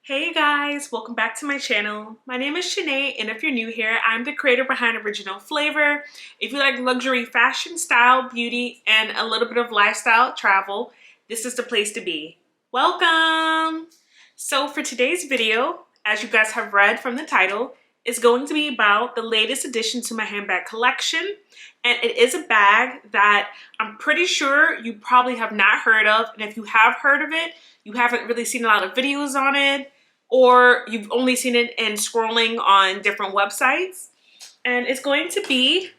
Hey guys, welcome back to my channel. My name is Shanae, and if you're new here, I'm the creator behind Original Flavor. If you like luxury fashion, style, beauty, and a little bit of lifestyle travel, this is the place to be. Welcome! So for today's video, as you guys have read from the title, is going to be about the latest addition to my handbag collection. And it is a bag that I'm pretty sure you probably have not heard of. And if you have heard of it, you haven't really seen a lot of videos on it, or you've only seen it in scrolling on different websites. And it's going to be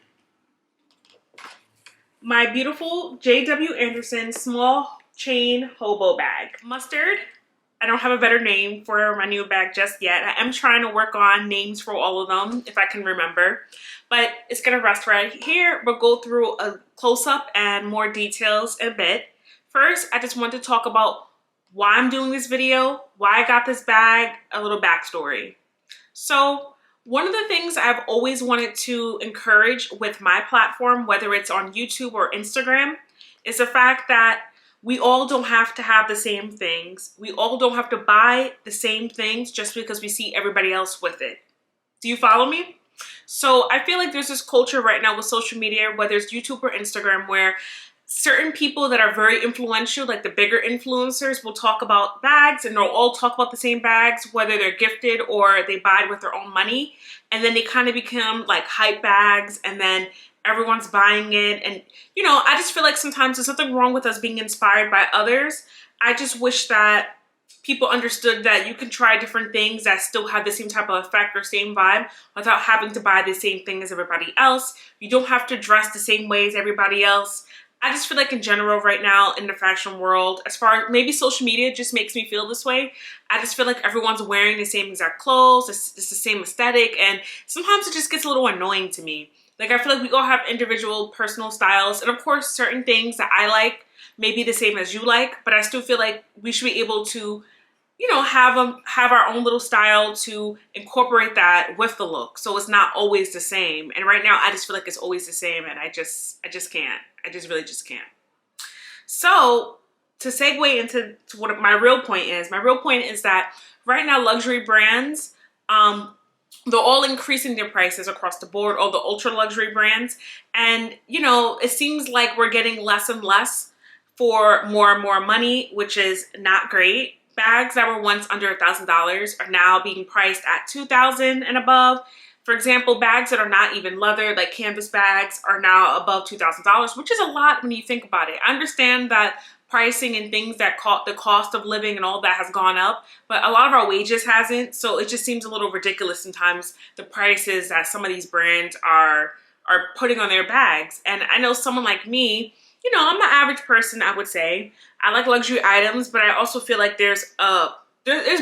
my beautiful J.W. Anderson small chain hobo bag. Mustard. I don't have a better name for my new bag just yet. I am trying to work on names for all of them, if I can remember. But it's gonna rest right here. We'll go through a close-up and more details in a bit. First, I just want to talk about why I'm doing this video, why I got this bag, a little backstory. So one of the things I've always wanted to encourage with my platform, whether it's on YouTube or Instagram, is the fact that we all don't have to have the same things. We all don't have to buy the same things just because we see everybody else with it. Do you follow me? So I feel like there's this culture right now with social media, whether it's YouTube or Instagram, where certain people that are very influential, like the bigger influencers, will talk about bags and they'll all talk about the same bags, whether they're gifted or they buy with their own money. And then they kind of become like hype bags, and then everyone's buying it. And, you know, I just feel like sometimes there's something wrong with us being inspired by others. I just wish that people understood that you can try different things that still have the same type of effect or same vibe without having to buy the same thing as everybody else. You don't have to dress the same way as everybody else. I just feel like in general right now in the fashion world, as far as maybe social media just makes me feel this way, I just feel like everyone's wearing the same exact clothes, it's the same aesthetic, and sometimes it just gets a little annoying to me. Like, I feel like we all have individual personal styles, and of course certain things that I like may be the same as you like, but I still feel like we should be able to, you know, have our own little style to incorporate that with the look, so it's not always the same. And right now I just feel like it's always the same, and I just can't. I just really just can't. So to segue into what my real point is that right now luxury brands, they're all increasing their prices across the board, all the ultra luxury brands. And, you know, it seems like we're getting less and less for more and more money, which is not great. Bags that were once under $1,000 are now being priced at $2,000 and above. For example, bags that are not even leather, like canvas bags, are now above $2,000, which is a lot when you think about it. I understand that pricing and things that the cost of living and all that has gone up, but a lot of our wages hasn't. So it just seems a little ridiculous sometimes, the prices that some of these brands are putting on their bags. And I know someone like me, you know, I'm the average person, I would say. I like luxury items, but I also feel like there's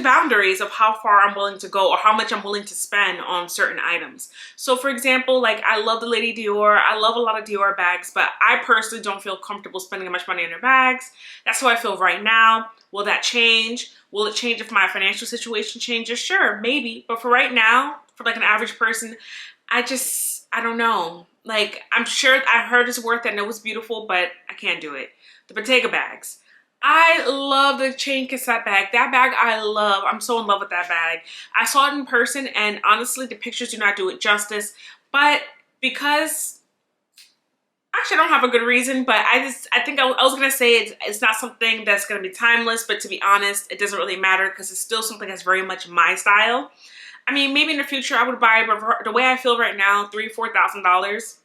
boundaries of how far I'm willing to go or how much I'm willing to spend on certain items. So for example, like I love the Lady Dior. I love a lot of Dior bags, but I personally don't feel comfortable spending that much money on their bags. That's how I feel right now. Will that change? Will it change if my financial situation changes? Sure, maybe. But for right now, for like an average person, I don't know. Like, I'm sure I heard it's worth it and it was beautiful, but I can't do it. The Bottega bags. I love the chain cassette bag. That bag I love. I'm so in love with that bag. I saw it in person, and honestly, the pictures do not do it justice. But because, actually, I don't have a good reason, but I think I was going to say it's not something that's going to be timeless, but to be honest, it doesn't really matter because it's still something that's very much my style. I mean, maybe in the future I would buy, but the way I feel right now, $3,000 to $4,000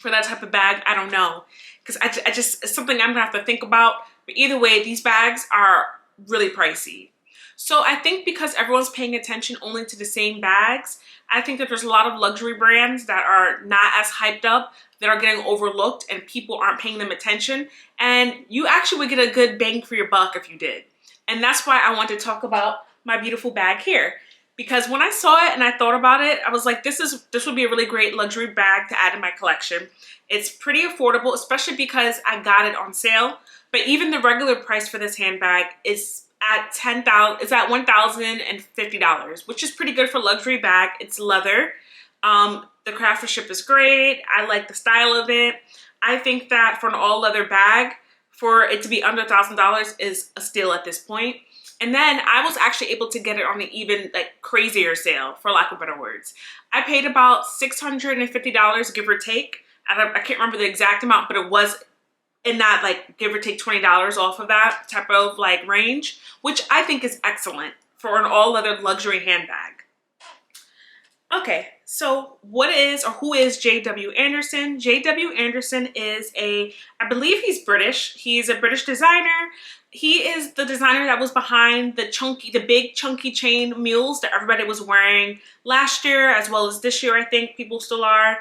for that type of bag, I don't know. Because it's something I'm going to have to think about. But either way, these bags are really pricey. So I think because everyone's paying attention only to the same bags, I think that there's a lot of luxury brands that are not as hyped up, that are getting overlooked, and people aren't paying them attention. And you actually would get a good bang for your buck if you did. And that's why I want to talk about my beautiful bag here. Because when I saw it and I thought about it, I was like, this would be a really great luxury bag to add to my collection. It's pretty affordable, especially because I got it on sale. But even the regular price for this handbag is at $1,050, which is pretty good for a luxury bag. It's leather. The craftsmanship is great. I like the style of it. I think that for an all leather bag, for it to be under $1,000 is a steal at this point. And then I was actually able to get it on an even like crazier sale, for lack of better words. I paid about $650, give or take. I can't remember the exact amount, but it was in that like give or take $20 off of that type of like range, which I think is excellent for an all leather luxury handbag. Okay, so what is or who is J.W. Anderson? J.W. Anderson is I believe he's British. He's a British designer. He is the designer that was behind the big chunky chain mules that everybody was wearing last year as well as this year. I think people still are.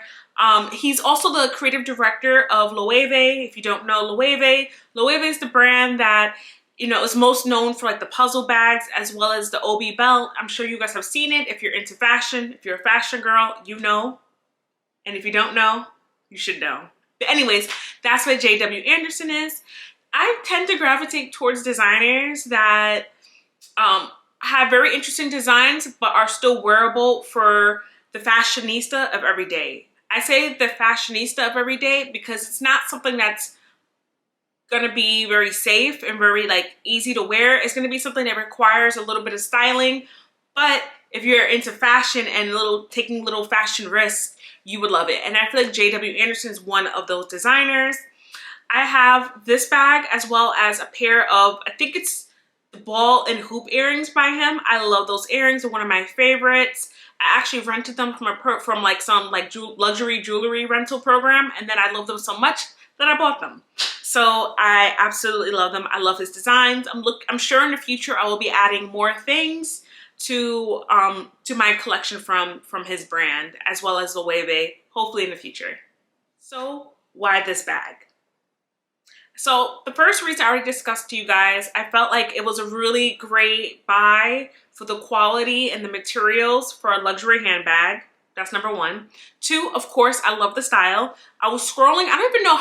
He's also the creative director of Loewe. If you don't know Loewe, Loewe is the brand that is most known for like the puzzle bags as well as the OB belt. I'm sure you guys have seen it. If you're into fashion, if you're a fashion girl, you know. And if you don't know, you should know. But anyways, that's what J.W. Anderson is. I tend to gravitate towards designers that have very interesting designs but are still wearable for the fashionista of every day. I say the fashionista of every day because it's not something that's gonna be very safe and very like easy to wear. It's gonna be something that requires a little bit of styling, but if you're into fashion and taking little fashion risks, you would love it. And I feel like J.W. Anderson is one of those designers. I have this bag as well as a pair of, I think it's the ball and hoop earrings by him. I love those earrings. They're one of my favorites. I actually rented them from like some like luxury jewelry rental program, and then I love them so much that I bought them. So I absolutely love them. I love his designs. I'm sure in the future I will be adding more things to my collection from his brand as well as Loewe, hopefully in the future. So why this bag? So the first reason I already discussed to you guys, I felt like it was a really great buy for the quality and the materials for a luxury handbag. That's number one. Two, of course, I love the style. I was scrolling. I don't even know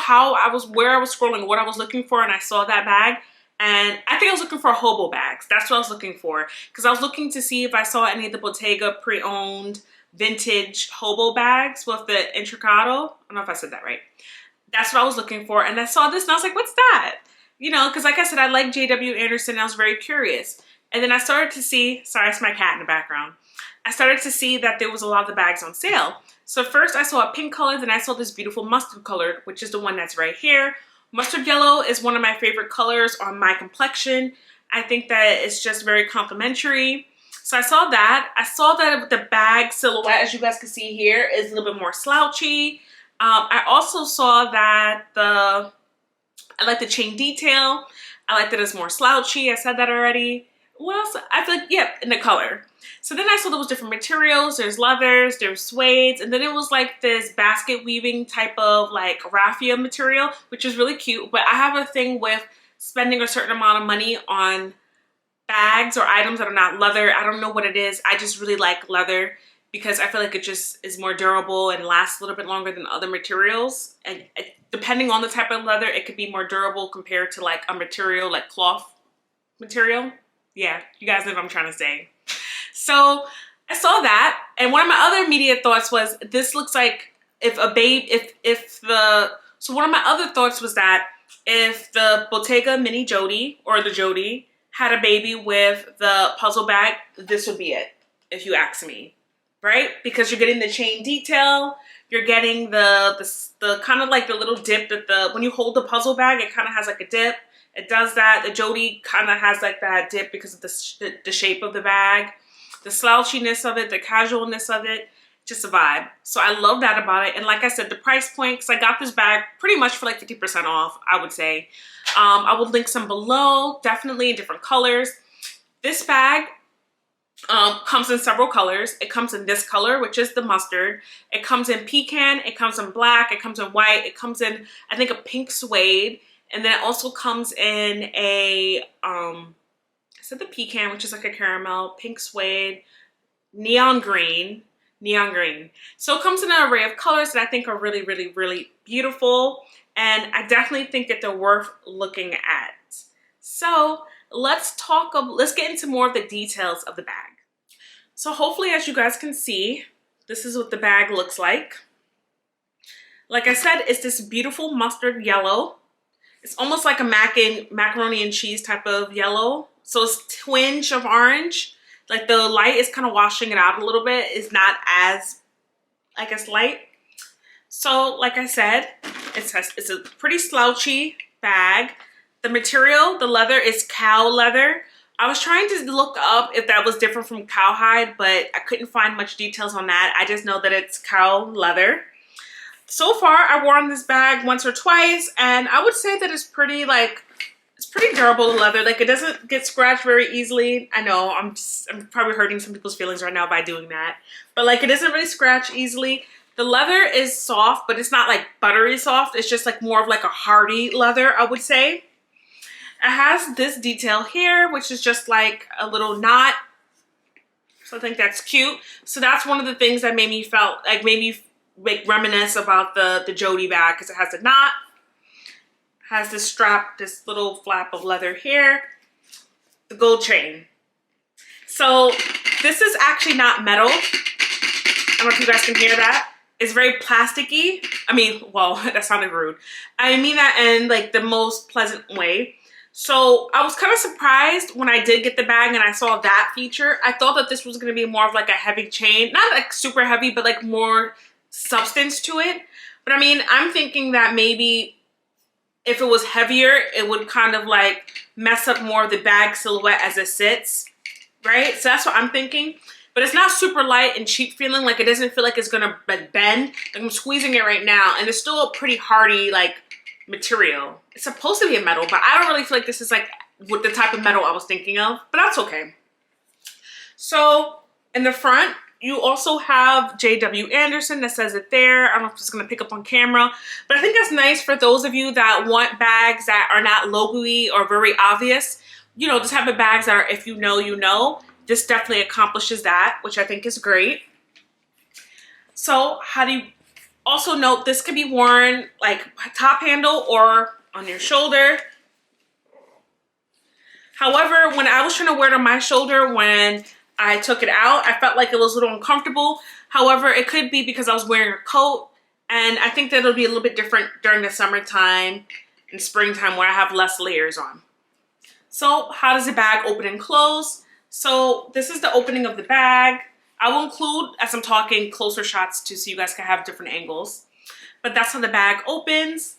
where I was scrolling, what I was looking for, and I saw that bag. And I think I was looking for hobo bags. That's what I was looking for. Because I was looking to see if I saw any of the Bottega pre-owned vintage hobo bags with the intricado. I don't know if I said that right. That's what I was looking for. And I saw this and I was like, what's that? Because like I said, I like J.W. Anderson. I was very curious. And then I started to see, sorry, it's my cat in the background. I started to see that there was a lot of the bags on sale. So first I saw a pink color, then I saw this beautiful mustard colored, which is the one that's right here. Mustard yellow is one of my favorite colors on my complexion. I think that it's just very complimentary. So I saw that. I saw that the bag silhouette, as you guys can see here, is a little bit more slouchy. I also saw that I like the chain detail. I like that it's more slouchy. I said that already. What else? I feel like, yeah, in the color. So then I saw there was different materials. There's leathers, there's suedes, and then it was like this basket weaving type of like raffia material, which is really cute. But I have a thing with spending a certain amount of money on bags or items that are not leather. I don't know what it is. I just really like leather because I feel like it just is more durable and lasts a little bit longer than other materials. And depending on the type of leather, it could be more durable compared to like a material like cloth material. Yeah, you guys know what I'm trying to say. So I saw that, and one of my other immediate thoughts was this looks like one of my other thoughts was that if the Bottega Mini Jody or the Jody had a baby with the puzzle bag, this would be it, if you ask me, right? Because you're getting the chain detail, you're getting the kind of like the little dip that when you hold the puzzle bag, it kind of has like a dip. It does that. The Jody kind of has like that dip because of the shape of the bag, the slouchiness of it, the casualness of it, just a vibe. So I love that about it. And like I said, the price point, because I got this bag pretty much for like 50% off, I would say. I will link some below, definitely in different colors. This bag comes in several colors. It comes in this color, which is the mustard. It comes in pecan. It comes in black. It comes in white. It comes in, I think, a pink suede. And then it also comes in a, I said the pecan, which is like a caramel, pink suede, neon green. So it comes in an array of colors that I think are really, really, really beautiful. And I definitely think that they're worth looking at. So let's get into more of the details of the bag. So hopefully, as you guys can see, this is what the bag looks like. Like I said, it's this beautiful mustard yellow. It's almost like a macaroni and cheese type of yellow So it's twinge of orange. Like the light is kind of washing it out a little bit. It's not as, I guess, light. So like I said, it's a pretty slouchy bag. The material, the leather, is cow leather. I was trying to look up if that was different from cowhide, but I couldn't find much details on that. I just know that it's cow leather. So far, I've worn this bag once or twice, and I would say that it's pretty, like, it's pretty durable leather. Like, it doesn't get scratched very easily. I know, I'm probably hurting some people's feelings right now by doing that. But, like, it doesn't really scratch easily. The leather is soft, but it's not, like, buttery soft. It's just, like, more of, like, a hardy leather, I would say. It has this detail here, which is just, like, a little knot. So I think that's cute. So that's one of the things that made me reminisce about the Jody bag, because it has a knot, has this strap, this little flap of leather here, the gold chain. So this is actually not metal. I don't know if you guys can hear that. It's very plasticky. I mean, well, that sounded rude. I mean that in like the most pleasant way. So I was kind of surprised when I did get the bag and I saw that feature. I thought that this was going to be more of like a heavy chain, not like super heavy, but like more substance to it. But I mean, I'm thinking that maybe if it was heavier, it would kind of like mess up more of the bag silhouette as it sits, right? So that's what I'm thinking. But it's not super light and cheap feeling. Like, it doesn't feel like it's gonna like bend. Like, I'm squeezing it right now, and it's still a pretty hardy like material. It's supposed to be a metal, but I don't really feel like this is like with the type of metal I was thinking of, but that's okay. So in the front, you also have J.W. Anderson that says it there. I don't know if it's gonna pick up on camera, but I think that's nice for those of you that want bags that are not logo-y or very obvious. You know, the type of bags that are, if you know, you know. This definitely accomplishes that, which I think is great. So how do you also note this could be worn like top handle or on your shoulder. However, when I was trying to wear it on my shoulder when I took it out, I felt like it was a little uncomfortable. However, it could be because I was wearing a coat, and I think that it'll be a little bit different during the summertime and springtime where I have less layers on. So how does the bag open and close? So this is the opening of the bag. I will include, as I'm talking, closer shots too, so you guys can have different angles. But that's how the bag opens.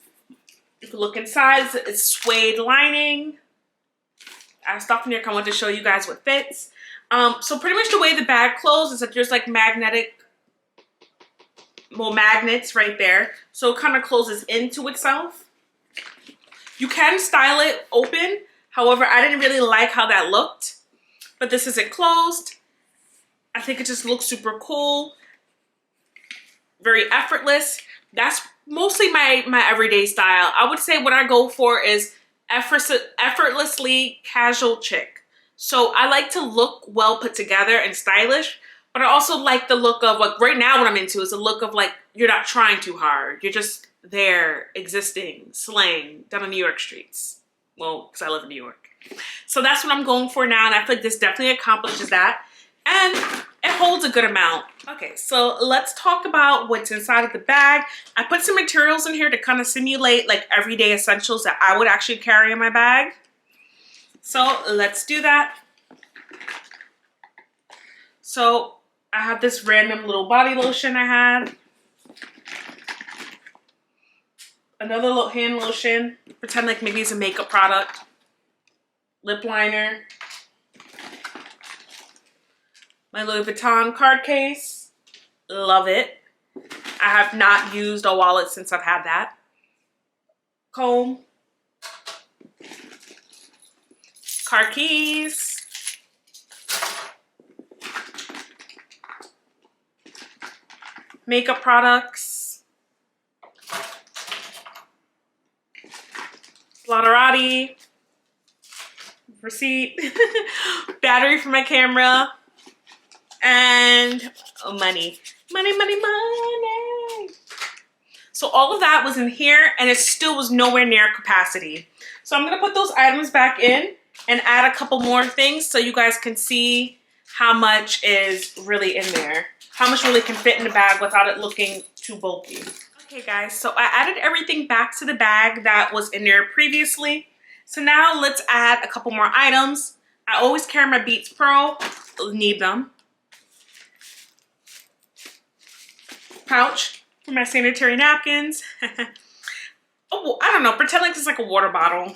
If you look inside, it's suede lining. I stopped near, I wanted to show you guys what fits. So pretty much the way the bag closes is that there's like magnets right there. So it kind of closes into itself. You can style it open. However, I didn't really like how that looked. But this is it closed. I think it just looks super cool. Very effortless. That's mostly my everyday style. I would say what I go for is effortlessly casual chic. So I like to look well put together and stylish, but I also like the look of, like, right now what I'm into is a look of like you're not trying too hard. You're just there, existing, slaying down the New York streets. Well, because I live in New York. So that's what I'm going for now, and I feel like this definitely accomplishes that. And it holds a good amount. Okay, so let's talk about what's inside of the bag. I put some materials in here to kind of simulate like everyday essentials that I would actually carry in my bag. So let's do that. So I have this random little body lotion I had. Another little hand lotion. Pretend like maybe it's a makeup product. Lip liner. My Louis Vuitton card case. Love it. I have not used a wallet since I've had that. Comb. Car keys. Makeup products. Glitterati. Receipt. Battery for my camera. And money. Money. So all of that was in here, and it still was nowhere near capacity. So I'm gonna put those items back in and add a couple more things so you guys can see how much is really in there. How much really can fit in the bag without it looking too bulky. Okay guys, so I added everything back to the bag that was in there previously. So now let's add a couple more items. I always carry my Beats Pro, need them. Pouch for my sanitary napkins. Oh, I don't know, pretend like it's like a water bottle.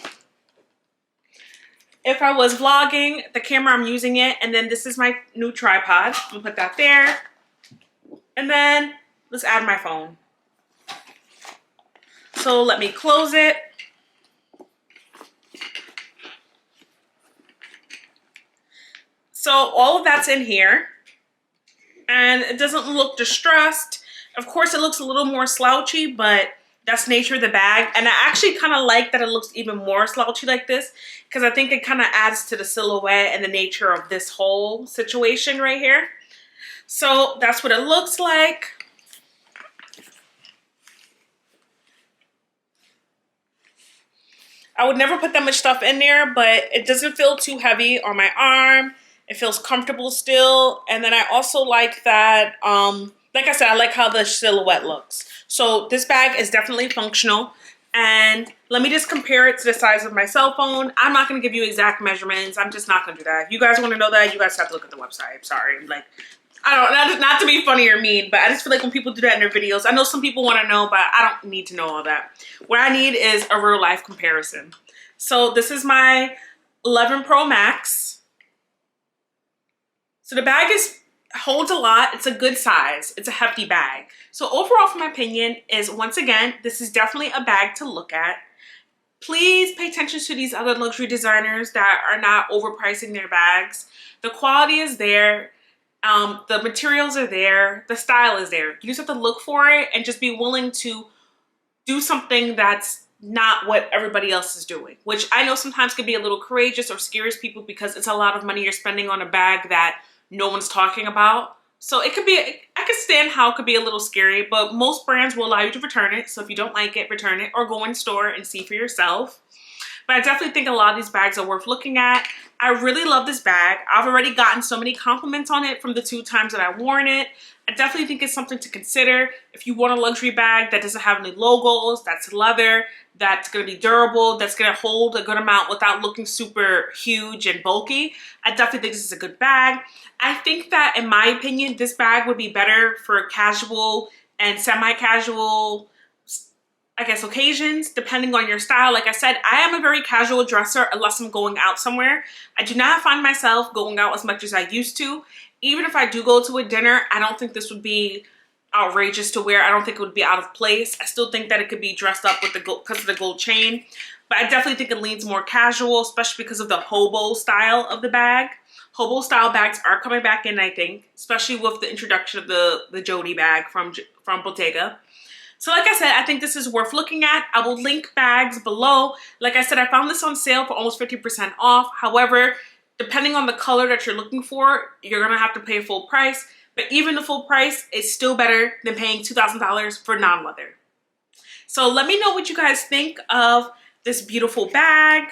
If I was vlogging, the camera, I'm using it, and then this is my new tripod. I'll put that there. And then let's add my phone. So let me close it. So all of that's in here, and it doesn't look distressed. Of course, it looks a little more slouchy, but that's nature of the bag. And I actually kind of like that it looks even more slouchy like this, because I think it kind of adds to the silhouette and the nature of this whole situation right here. So that's what it looks like. I would never put that much stuff in there, but it doesn't feel too heavy on my arm. It feels comfortable still. And then I also like that, like I said, I like how the silhouette looks. So this bag is definitely functional. And let me just compare it to the size of my cell phone. I'm not going to give you exact measurements. I'm just not going to do that. If you guys want to know that, you guys have to look at the website. I'm sorry. Like, I don't, not to be funny or mean, but I just feel like when people do that in their videos, I know some people want to know, but I don't need to know all that. What I need is a real life comparison. So this is my 11 Pro Max. So the bag holds a lot. It's a good size. It's a hefty bag. So overall, for my opinion, is once again, this is definitely a bag to look at. Please pay attention to these other luxury designers that are not overpricing their bags. The quality is there. The materials are there. The style is there. You just have to look for it and just be willing to do something that's not what everybody else is doing, which I know sometimes can be a little courageous or scares people because it's a lot of money you're spending on a bag that no one's talking about. So it could be, I can stand how it could be a little scary, but most brands will allow you to return it. So if you don't like it, return it or go in store and see for yourself. But I definitely think a lot of these bags are worth looking at. I really love this bag. I've already gotten so many compliments on it from the 2 times that I've worn it. I definitely think it's something to consider. If you want a luxury bag that doesn't have any logos, that's leather, that's going to be durable, that's going to hold a good amount without looking super huge and bulky, I definitely think this is a good bag. I think that, in my opinion, this bag would be better for casual and semi-casual, I guess, occasions, depending on your style. Like I said, I am a very casual dresser unless I'm going out somewhere. I do not find myself going out as much as I used to. Even if I do go to a dinner, I don't think this would be outrageous to wear. I don't think it would be out of place. I still think that it could be dressed up with the gold, because of the gold chain. But I definitely think it leans more casual, especially because of the hobo style of the bag. Hobo style bags are coming back in, I think, especially with the introduction of the Jody bag from Bottega. So like I said, I think this is worth looking at. I will link bags below. Like I said, I found this on sale for almost 50% off. However, depending on the color that you're looking for, you're gonna have to pay full price. But even the full price is still better than paying $2,000 for non-leather. So let me know what you guys think of this beautiful bag.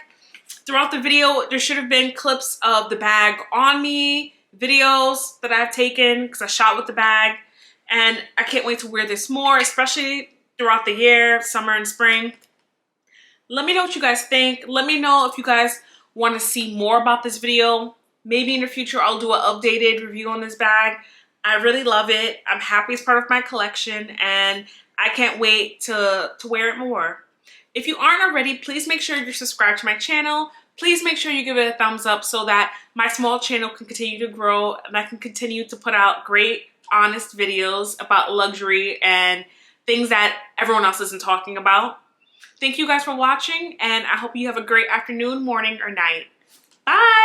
Throughout the video, there should have been clips of the bag on me, videos that I've taken because I shot with the bag. And I can't wait to wear this more, especially throughout the year, summer and spring. Let me know what you guys think. Let me know if you guys want to see more about this video. Maybe in the future, I'll do an updated review on this bag. I really love it. I'm happy it's part of my collection, and I can't wait to wear it more. If you aren't already, please make sure you're subscribed to my channel. Please make sure you give it a thumbs up so that my small channel can continue to grow and I can continue to put out great, honest videos about luxury and things that everyone else isn't talking about. Thank you guys for watching, and I hope you have a great afternoon, morning, or night. Bye!